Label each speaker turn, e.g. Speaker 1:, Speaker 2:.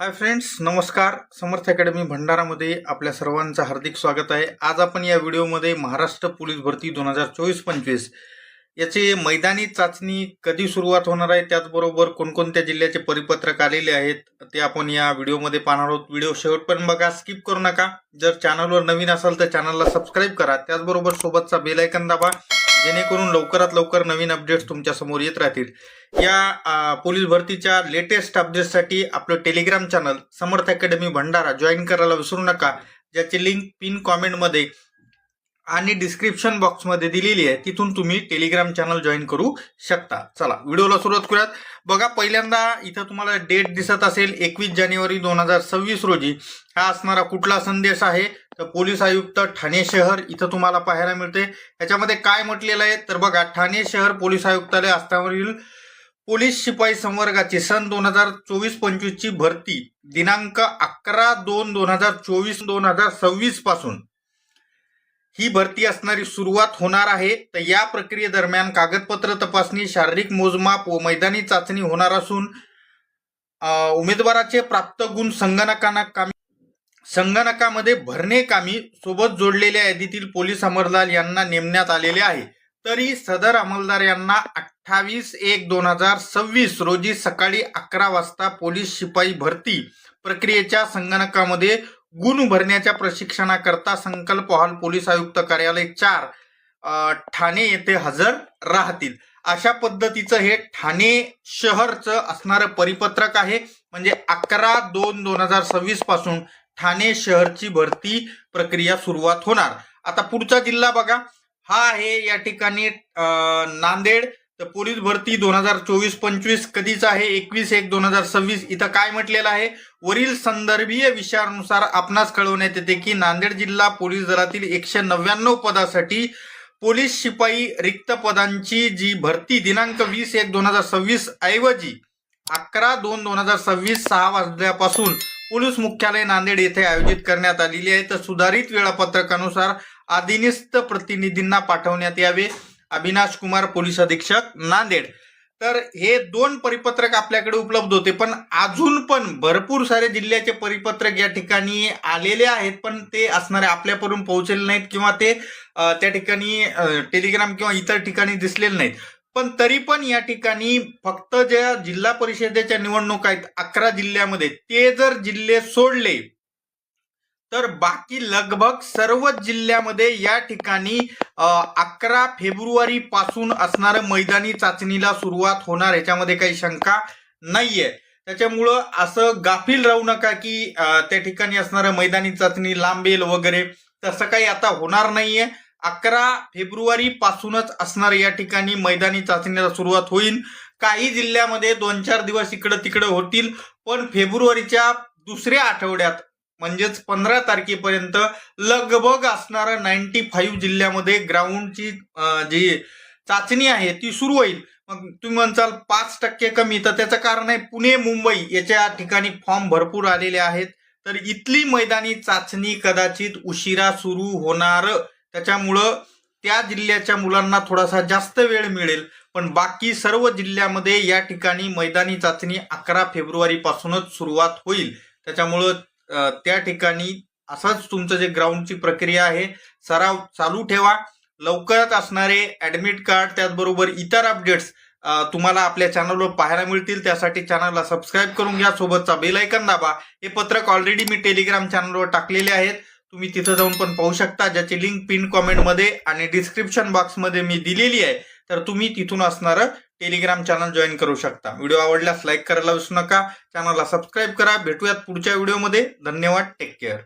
Speaker 1: Hi friends, नमस्कार. समर्थ academy भंडारामध्ये आपल्या सर्वांचं हार्दिक स्वागत आहे. आज आपण या व्हिडिओमध्ये महाराष्ट्र पोलीस भरती 2024-25 याची मैदानी चाचणी कधी सुरुवात होणार आहे, त्याचबरोबर कोणकोणत्या जिल्ह्याचे परिपत्रक आलेले आहेत ते आपण या व्हिडिओमध्ये पाहणार आहोत. व्हिडिओ शेवटपर्यंत बघा, स्किप करू नका. जर चॅनलवर नवीन असाल तर चॅनलला सबस्क्राईब करा, त्याचबरोबर सोबतचा बेल आयकॉन दाबा, जेणेकरून लवकरात लवकर नवीन अपडेट्स तुमच्या समोर येत राहतील. या पोलीस भरतीच्या लेटेस्ट अपडेट्ससाठी आपलं टेलिग्राम चॅनल समर्थ अकॅडमी भंडारा जॉईन करायला विसरू नका, ज्याची लिंक पिन कॉमेंटमध्ये आणि डिस्क्रिप्शन बॉक्समध्ये दिलेली आहे. तिथून तुम्ही टेलिग्राम चॅनल जॉईन करू शकता. चला व्हिडिओला सुरुवात करूयात. बघा, पहिल्यांदा इथं तुम्हाला डेट दिसत असेल 21 जानेवारी 2026 रोजी. हा असणारा कुठला संदेश आहे तर पोलीस आयुक्त ठाणे शहर इथं तुम्हाला पाहायला मिळते. याच्यामध्ये काय म्हटलेलं आहे तर बघा, ठाणे शहर पोलीस आयुक्तालय आस्थावरील पोलीस शिपाई संवर्गाची सन 2024-25 ची भरती दिनांक 11/2/2024-2026 पासून ही भरती असणारी सुरुवात होणार आहे. तर या प्रक्रियेदरम्यान कागदपत्र तपासणी, शारीरिक मोजमाप व मैदानी चाचणी होणार असून उमेदवाराचे प्राप्त गुण संगणकामध्ये भरणे कामी सोबत जोडलेल्या यादीतील पोलीस अंमलदार यांना नेमण्यात आलेले आहे. तरी सदर अंमलदार यांना 28/1/2026 रोजी सकाळी 11 वाजता पोलीस शिपाई भरती प्रक्रियेच्या संगणकामध्ये गुण भरण्याच्या प्रशिक्षणाकरता संकल्प हॉल पोलीस आयुक्त कार्यालय 4 ठाणे येथे हजर राहतील. अशा पद्धतीचं हे ठाणे शहरचं असणारं परिपत्रक आहे. म्हणजे 11/2/2026 पासून ठाणे शहरची भरती प्रक्रिया सुरुवात होणार. आता पुढचा जिल्हा बघा, हा आहे या ठिकाणी नांदेड. तर पोलीस भरती 2024-25 कधीच आहे 21/1/2026. इथं काय म्हटलेलं आहे, वरील संदर्भीय विषयानुसार आपणास कळवण्यात येते की नांदेड जिल्हा पोलीस दलातील 199 पदासाठी पोलीस शिपाई रिक्त पदांची जी भरती दिनांक 20/1/2026 ऐवजी 11/2/2026 6 वाजल्यापासून पोलीस मुख्यालय नांदेड येथे आयोजित करण्यात आलेली आहे. तर सुधारित वेळापत्रकानुसार अधीनस्थ प्रतिनिधींना पाठवण्यात यावे. अविनाश कुमार, पोलीस अधीक्षक, नांदेड. तर हे 2 परिपत्रक आपल्याकडे उपलब्ध होते, पण अजून पण भरपूर सारे जिल्ह्याचे परिपत्रक या ठिकाणी आलेले आहेत, पण ते असणारे आपल्यापर्यंत पोहोचलेले नाहीत किंवा ते त्या ठिकाणी टेलिग्राम किंवा इतर ठिकाणी दिसलेले नाहीत. पण तरी पण या ठिकाणी फक्त ज्या जिल्हा परिषदेच्या निवडणुका आहेत 11 जिल्ह्यामध्ये, ते जर जिल्हे सोडले तर बाकी लगभग सर्व जिल्ह्यामध्ये या ठिकाणी 11 फेब्रुवारी पासून असणारं मैदानी चाचणीला सुरुवात होणार. ह्याच्यामध्ये काही शंका नाहीये. त्याच्यामुळं असं गाफील राहू नका की त्या ठिकाणी असणारं मैदानी चाचणी लांबेल वगैरे, तसं काही आता होणार नाहीये. 11 फेब्रुवारी पासूनच असणार या ठिकाणी मैदानी चाचणीला सुरुवात होईल. काही जिल्ह्यामध्ये 2-4 दिवस इकडं तिकडं होतील, पण फेब्रुवारीच्या दुसऱ्या आठवड्यात म्हणजेच 15 तारखेपर्यंत लगभग असणारं 95 जिल्ह्यामध्ये ग्राउंडची जी चाचणी आहे ती सुरू होईल. मग तुम्ही म्हणसाल 5% कमी, तर त्याचं कारण आहे पुणे, मुंबई याच्या ठिकाणी फॉर्म भरपूर आलेले आहेत. तर इथली मैदानी चाचणी कदाचित उशिरा सुरू होणार. त्याच्यामुळं त्या जिल्ह्याच्या मुलांना थोडासा जास्त वेळ मिळेल, पण बाकी सर्व जिल्ह्यामध्ये या ठिकाणी मैदानी चाचणी 11 फेब्रुवारी पासूनच सुरुवात होईल. त्याच्यामुळं त्या ठिकाणी असंच तुमचं जे ग्राउंडची प्रक्रिया आहे सराव चालू ठेवा. लवकरच असणारे ऍडमिट कार्ड त्याचबरोबर इतर अपडेट्स तुम्हाला आपल्या चॅनलवर पाहायला मिळतील. त्यासाठी चॅनलला सबस्क्राईब करून घ्या, सोबतचा बेल आयकॉन दाबा. हे पत्रक ऑलरेडी मी टेलिग्राम चॅनलवर टाकलेले आहेत, तुम्ही तिथं जाऊन पण पाहू शकता, ज्याची लिंक पिन कॉमेंटमध्ये आणि डिस्क्रिप्शन बॉक्समध्ये मी दिलेली आहे. तर तुम्ही तिथून असणारं टेलिग्राम चॅनल जॉईन करू शकता. व्हिडिओ आवडल्यास लाईक करायला विसरू नका, चॅनलला सबस्क्राईब करा. भेटूयात पुढच्या व्हिडिओमध्ये. धन्यवाद. Take care.